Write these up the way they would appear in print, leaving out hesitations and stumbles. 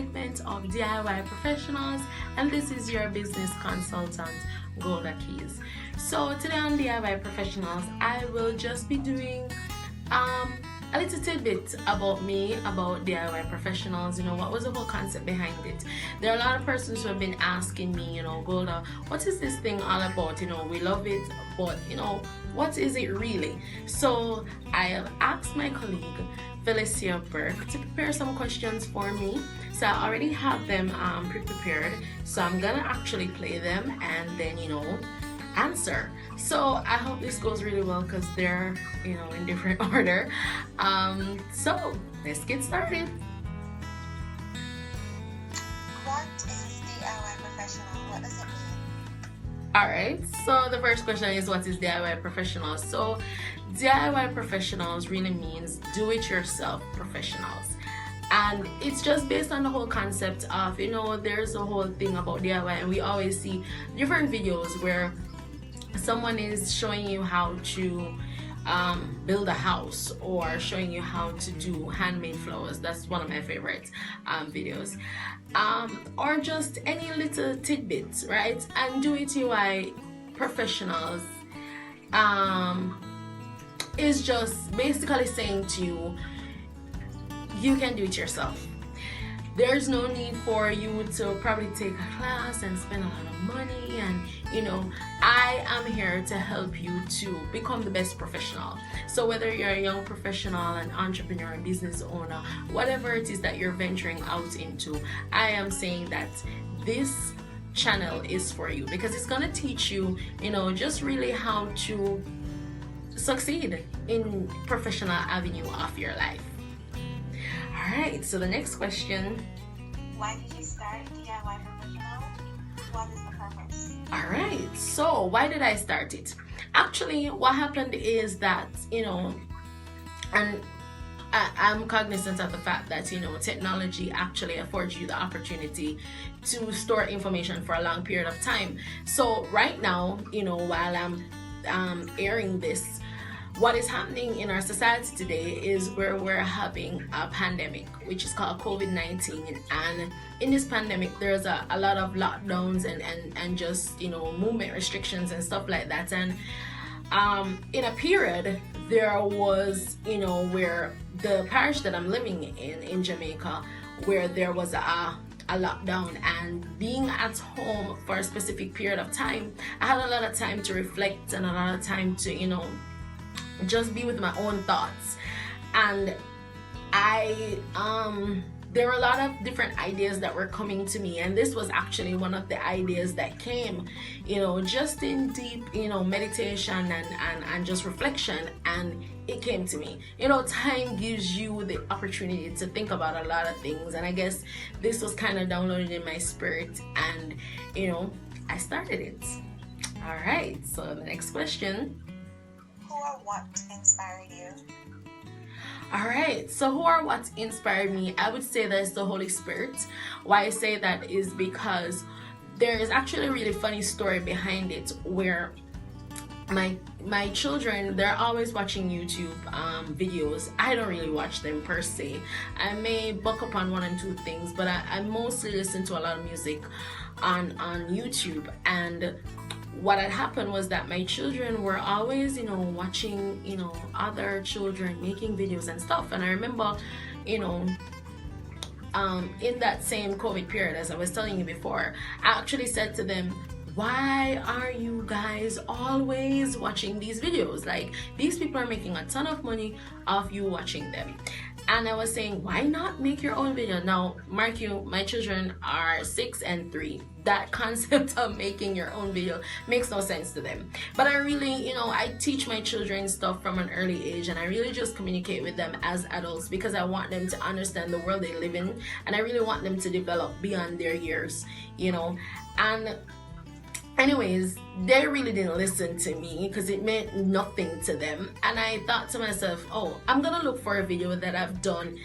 segment of DIY Professionals, and this is your business consultant, Golda Keyes. So today on DIY Professionals, I will just be doing a little tidbit about me, about DIY Professionals, what was the whole concept behind it. There are a lot of persons who have been asking me, Golda, what is this thing all about? We love it, but what is it really? So I have asked my colleague Felicia Burke to prepare some questions for me. So I already have them pre-prepared, so I'm gonna actually play them and then answer. So I hope this goes really well because they're in different order. So let's get started. What is DIY professional? What does it mean? Alright, so the first question is, what is DIY professional? So DIY professionals really means do-it-yourself professionals. And it's just based on the whole concept of, there's a whole thing about DIY, and we always see different videos where someone is showing you how to build a house or showing you how to do handmade flowers. That's one of my favorite videos. Or just any little tidbits, right? And do-it-DIY professionals is just basically saying to you, you can do it yourself. There's no need for you to probably take a class and spend a lot of money, and I am here to help you to become the best professional. So whether you're a young professional, an entrepreneur, a business owner, whatever it is that you're venturing out into, I am saying that this channel is for you because it's going to teach you, just really how to succeed in professional avenue of your life. Alright, so the next question. Why did you start DIY Professional? What is the purpose? Alright, so why did I start it? Actually, what happened is that, and I'm cognizant of the fact that, technology actually affords you the opportunity to store information for a long period of time. So right now, while I'm airing this, what is happening in our society today is where we're having a pandemic, which is called COVID-19. And in this pandemic, there's a lot of lockdowns and just, movement restrictions and stuff like that. And in a period, there was, where the parish that I'm living in Jamaica, where there was a lockdown, and being at home for a specific period of time, I had a lot of time to reflect and a lot of time to, just be with my own thoughts. And there were a lot of different ideas that were coming to me, and this was actually one of the ideas that came, just in deep, meditation and just reflection, and it came to me. Time gives you the opportunity to think about a lot of things, and I guess this was kind of downloaded in my spirit, and I started it. All right, so the next question. Who or what inspired you? Alright, so who or what inspired me? I would say that it's the Holy Spirit. Why I say that is because there is actually a really funny story behind it, where my children, they're always watching YouTube videos. I don't really watch them per se. I may buck up on one and two things, but I mostly listen to a lot of music on YouTube. And what had happened was that my children were always, watching, other children making videos and stuff. And I remember, in that same COVID period, as I was telling you before, I actually said to them, why are you guys always watching these videos? Like, these people are making a ton of money off you watching them. And I was saying, why not make your own video? Now, mark you, my children are 6 and 3. That concept of making your own video makes no sense to them. But I really, I teach my children stuff from an early age, and I really just communicate with them as adults because I want them to understand the world they live in, and I really want them to develop beyond their years, And anyways, they really didn't listen to me because it meant nothing to them. And I thought to myself, oh, I'm gonna look for a video that I've done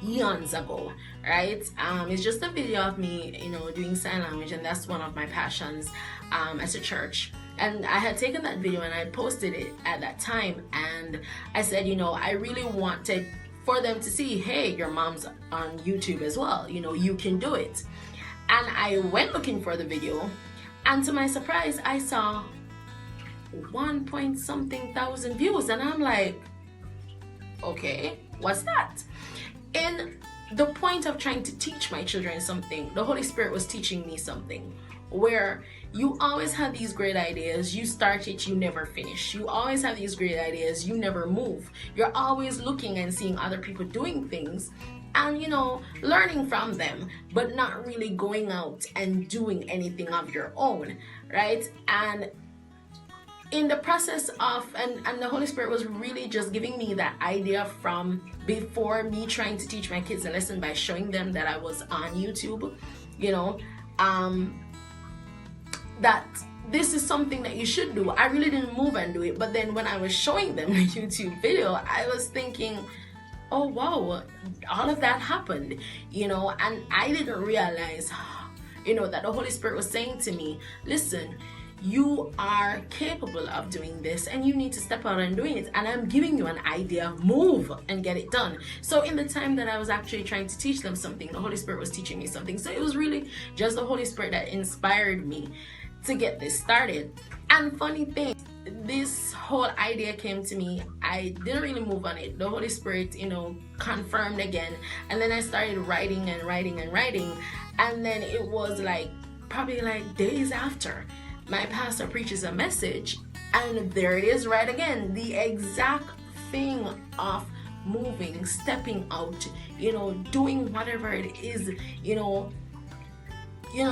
eons ago, right? It's just a video of me, doing sign language, and that's one of my passions as a church. And I had taken that video and I posted it at that time, and I said, I really wanted for them to see, hey, your mom's on YouTube as well, you know, you can do it. And I went looking for the video, and to my surprise, I saw 1 point something thousand views, and I'm like, okay, what's that? In the point of trying to teach my children something, the Holy Spirit was teaching me something, where you always have these great ideas, you start it, you never finish. You always have these great ideas, you never move. You're always looking and seeing other people doing things and, you know, learning from them, but not really going out and doing anything of your own, right? And in the process of, and the Holy Spirit was really just giving me that idea from before me trying to teach my kids a lesson by showing them that I was on YouTube, you know, that this is something that you should do. I really didn't move and do it, but then when I was showing them the YouTube video, I was thinking, oh wow, all of that happened, you know, and I didn't realize, you know, that the Holy Spirit was saying to me, listen, you are capable of doing this and you need to step out and doing it, and I'm giving you an idea, move and get it done. So in the time that I was actually trying to teach them something, the Holy Spirit was teaching me something. So it was really just the Holy Spirit that inspired me to get this started. And funny thing, this whole idea came to me, I didn't really move on it. The Holy Spirit, you know, confirmed again, and then I started writing and writing and writing, and then it was like probably like days after, my pastor preaches a message, and there it is right again, the exact thing of moving, stepping out, you know, doing whatever it is, you know,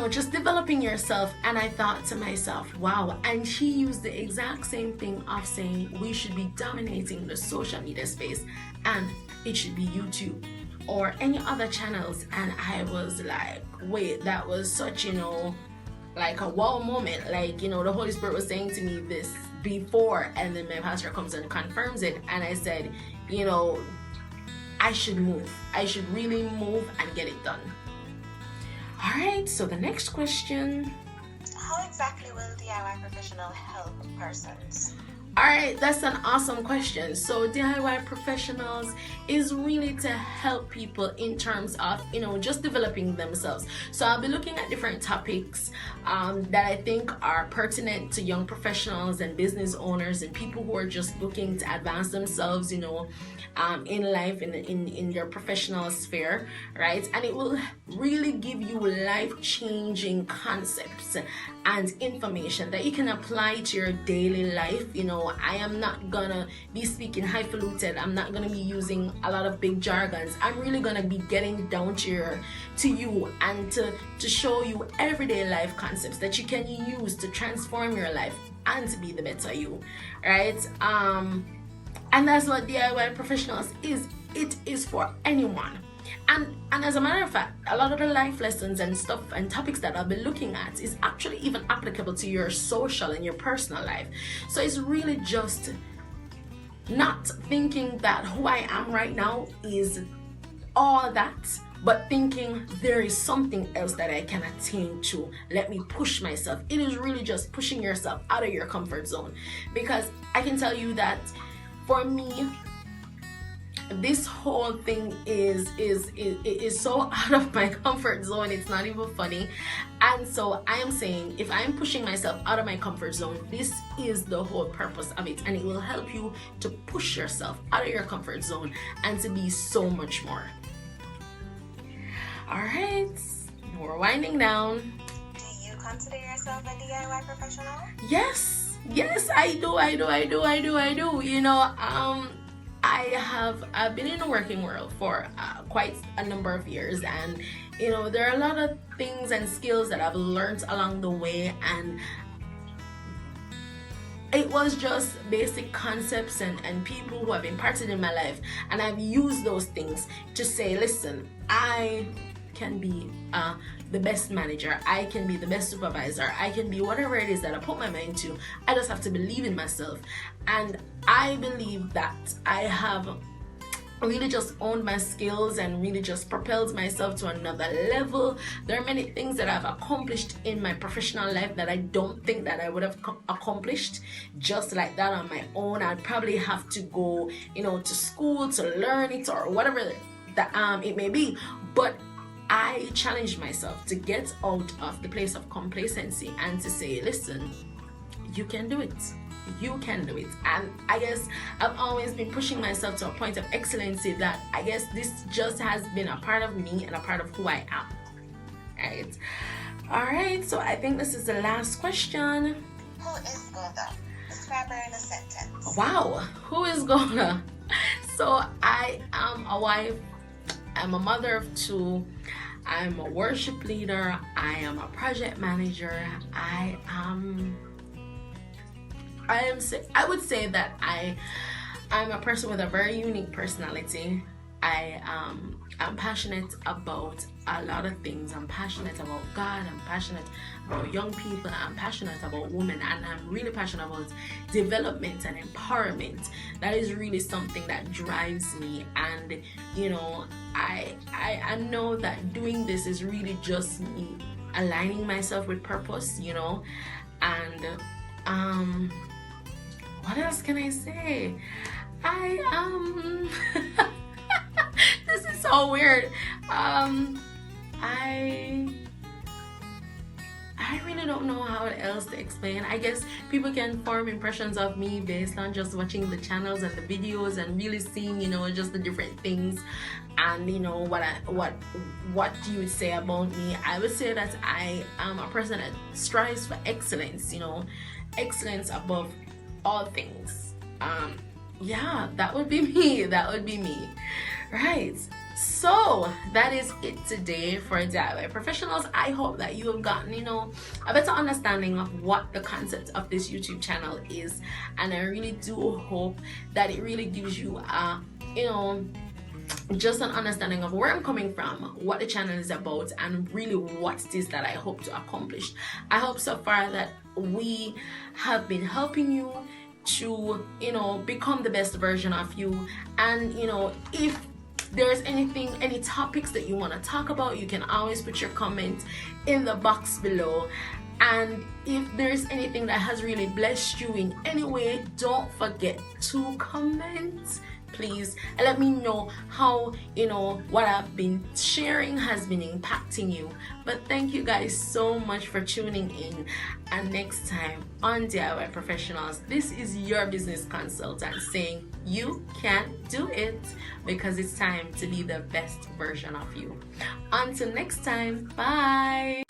just developing yourself. And I thought to myself, wow. And he used the exact same thing of saying we should be dominating the social media space, and it should be YouTube or any other channels. And I was like, wait, that was such, you know, like a wow moment. Like, you know, the Holy Spirit was saying to me this before, and then my pastor comes and confirms it, and I said, you know, I should move. I should really move and get it done. All right, so the next question. How exactly will DIY Professional help persons? All right, that's an awesome question. So DIY Professionals is really to help people in terms of, you know, just developing themselves. So I'll be looking at different topics that I think are pertinent to young professionals and business owners and people who are just looking to advance themselves, you know, in life, in your professional sphere, right? And it will really give you life-changing concepts and information that you can apply to your daily life. You know, I am not gonna be speaking highfalutin. I'm not gonna be using a lot of big jargons. I'm really gonna be getting down to you and to show you everyday life concepts that you can use to transform your life and to be the better you, right? And that's what DIY Professionals is. It is for anyone. And as a matter of fact, a lot of the life lessons and stuff and topics that I'll be looking at is actually even applicable to your social and your personal life. So it's really just not thinking that who I am right now is all that, but thinking there is something else that I can attain to. Let me push myself. It is really just pushing yourself out of your comfort zone. Because I can tell you that for me, this whole thing is so out of my comfort zone, it's not even funny. And so I am saying, if I'm pushing myself out of my comfort zone, this is the whole purpose of it, and it will help you to push yourself out of your comfort zone and to be so much more. All right, we're winding down. Do you consider yourself a DIY professional? Yes, I do. You know, I've been in the working world for quite a number of years, and you know, there are a lot of things and skills that I've learned along the way, and it was just basic concepts and people who have imparted in my life, and I've used those things to say, listen, I can be the best manager, I can be the best supervisor, I can be whatever it is that I put my mind to. I just have to believe in myself. And I believe that I have really just owned my skills and really just propelled myself to another level. There are many things that I've accomplished in my professional life that I don't think that I would have accomplished just like that on my own. I'd probably have to go, to school to learn it or whatever that it may be. But I challenged myself to get out of the place of complacency and to say, listen, you can do it. You can do it. And I guess I've always been pushing myself to a point of excellency that I guess this just has been a part of me and a part of who I am. Right? Alright, so I think this is the last question. Who is Golda? Describe her in a sentence. Wow, who is Golda? So I am a wife, I'm a mother of 2, I'm a worship leader, I am a project manager, I would say that I'm a person with a very unique personality. I'm passionate about a lot of things. I'm passionate about God, I'm passionate about young people, I'm passionate about women, and I'm really passionate about development and empowerment. That is really something that drives me. And I know that doing this is really just me aligning myself with purpose, and what else can I say? This is so weird. I really don't know how else to explain. I guess people can form impressions of me based on just watching the channels and the videos and really seeing, just the different things and what you would say about me. I would say that I am a person that strives for excellence, excellence above all things. Yeah, that would be me. Right, so that is it today for DIY Professionals. I hope that you have gotten a better understanding of what the concept of this YouTube channel is, and I really do hope that it really gives you just an understanding of where I'm coming from, what the channel is about, and really what it is that I hope to accomplish. I hope so far that we have been helping you to become the best version of you. And if there's any topics that you want to talk about, you can always put your comment in the box below. And if there's anything that has really blessed you in any way, don't forget to comment, please, and let me know how what I've been sharing has been impacting you. But thank you guys so much for tuning in, and next time on DIY Professionals, this is your business consultant saying you can do it, because it's time to be the best version of you. Until next time, bye.